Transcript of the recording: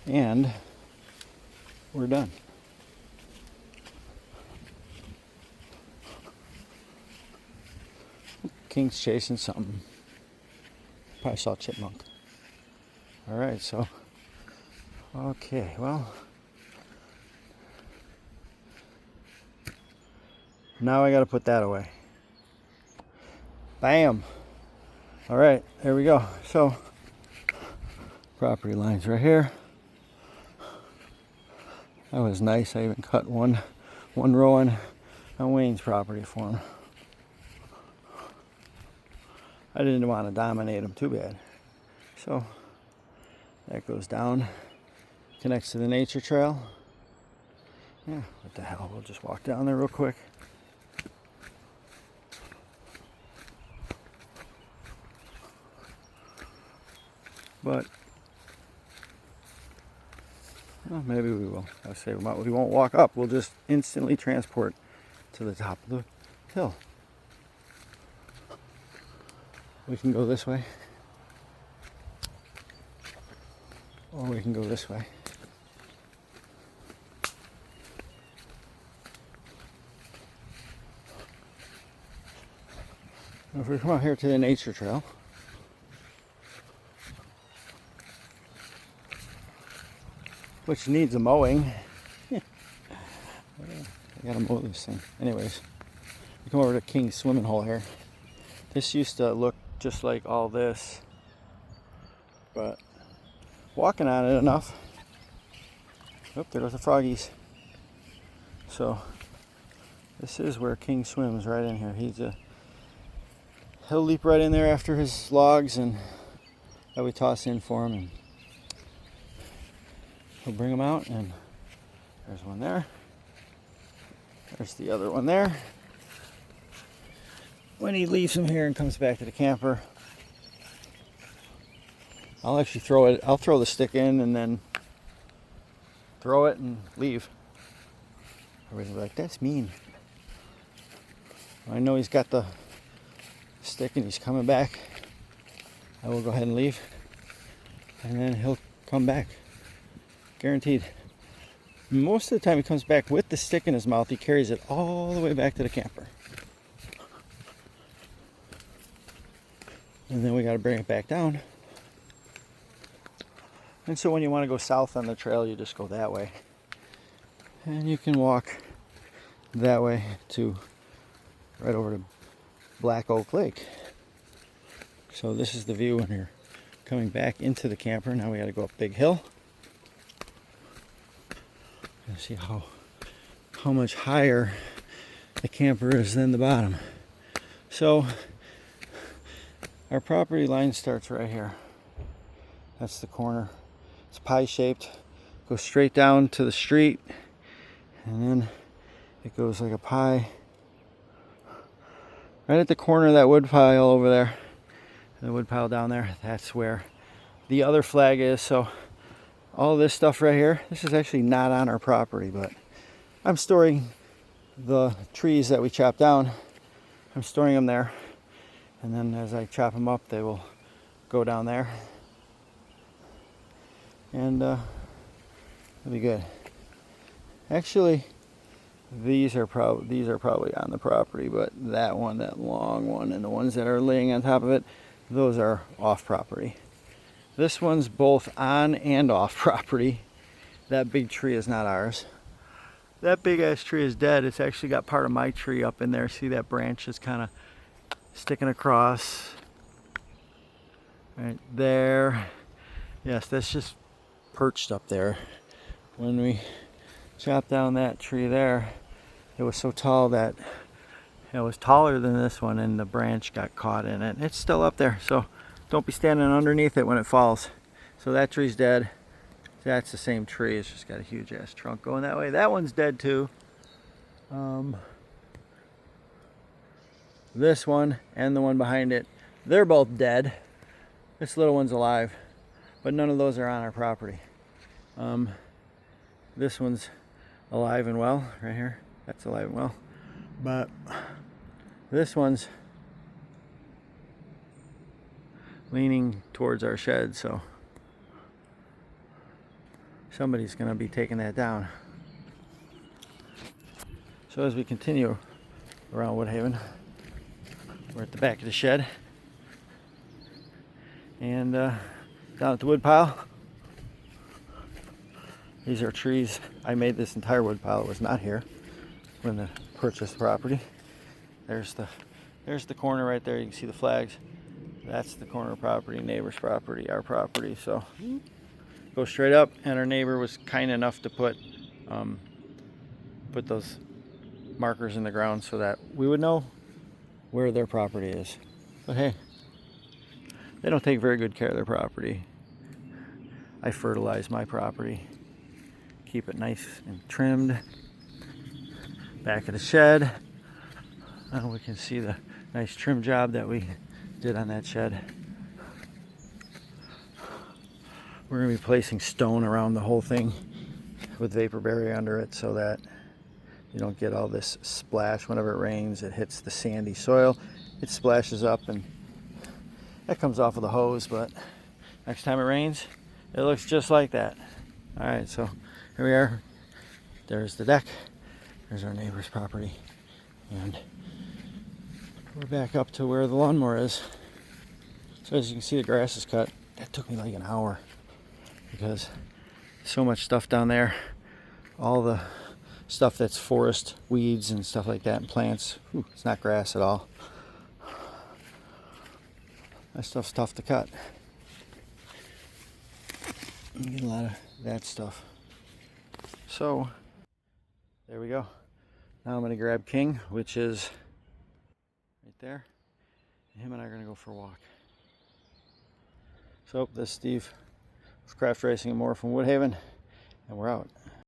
and we're done. King's chasing something. Probably saw a chipmunk. Alright, so okay, well, now I gotta put that away. Bam! Alright, there we go. So property lines right here. That was nice. I even cut one row on Wayne's property for him. I didn't want to dominate him too bad. So that goes down, connects to the nature trail. Yeah, what the hell, we'll just walk down there real quick. But well, maybe we will. I say we won't walk up. We'll just instantly transport to the top of the hill. We can go this way, or we can go this way. If we come out here to the nature trail, which needs a mowing. I gotta mow this thing. Anyways, we come over to King's swimming hole here. This used to look just like all this, but walking on it enough. Oh, there goes the froggies. So this is where King swims, right in here. He'll leap right in there after his logs and that we toss in for him, and he'll bring them out. And there's one there. There's the other one there. When he leaves them here and comes back to the camper, I'll actually throw it. I'll throw the stick in and then throw it and leave. Everybody's like, that's mean. I know he's got the stick and he's coming back. I will go ahead and leave, and then he'll come back. Guaranteed. Most of the time he comes back with the stick in his mouth. He carries it all the way back to the camper. And then we got to bring it back down. And so when you want to go south on the trail, you just go that way. And you can walk that way to right over to Black Oak Lake. So this is the view when you're coming back into the camper. Now we got to go up Big Hill. And see how much higher the camper is than the bottom. So our property line starts right here. That's the corner. It's pie shaped. Goes straight down to the street, and then it goes like a pie right at the corner of that wood pile over there. The wood pile down there, that's where the other flag is. So all this stuff right here, this is actually not on our property, but I'm storing the trees that we chopped down. I'm storing them there, and then as I chop them up, they will go down there, and it'll be good. Actually, these are probably on the property, but that one, that long one, and the ones that are laying on top of it, those are off property. This one's both on and off property. That big tree is not ours. That big ass tree is dead. It's actually got part of my tree up in there. See that branch is kind of sticking across right there. Yes, that's just perched up there. When we chopped down that tree there, it was so tall that it was taller than this one, and the branch got caught in it. It's still up there, so don't be standing underneath it when it falls. So that tree's dead. That's the same tree. It's just got a huge ass trunk going that way. That one's dead too. This one and the one behind it, they're both dead. This little one's alive, but none of those are on our property. This one's alive and well right here. That's alive and well, but this one's leaning towards our shed. So somebody's going to be taking that down. So as we continue around Woodhaven, we're at the back of the shed, and down at the wood pile, these are trees. I made this entire wood pile. It was not here when I purchased the property. There's the corner right there. You can see the flags. That's the corner property, neighbor's property, our property. So go straight up, and our neighbor was kind enough to put those markers in the ground so that we would know where their property is. But hey, they don't take very good care of their property. I fertilize my property, keep it nice and trimmed. Back of the shed, we can see the nice trim job that we did on that shed. We're going to be placing stone around the whole thing with vapor barrier under it so that you don't get all this splash. Whenever it rains, it hits the sandy soil, it splashes up, and that comes off of the hose, but next time it rains, it looks just like that. Alright, so here we are. There's the deck. There's our neighbor's property. And we're back up to where the lawnmower is. So as you can see, the grass is cut. That took me like an hour because so much stuff down there. All the stuff that's forest weeds and stuff like that and plants. Whew, it's not grass at all. That stuff's tough to cut. You get a lot of that stuff. So there we go. Now I'm going to grab King, which is right there. Him and I are going to go for a walk. So this is Steve with Craft Racing and More from Woodhaven, and we're out.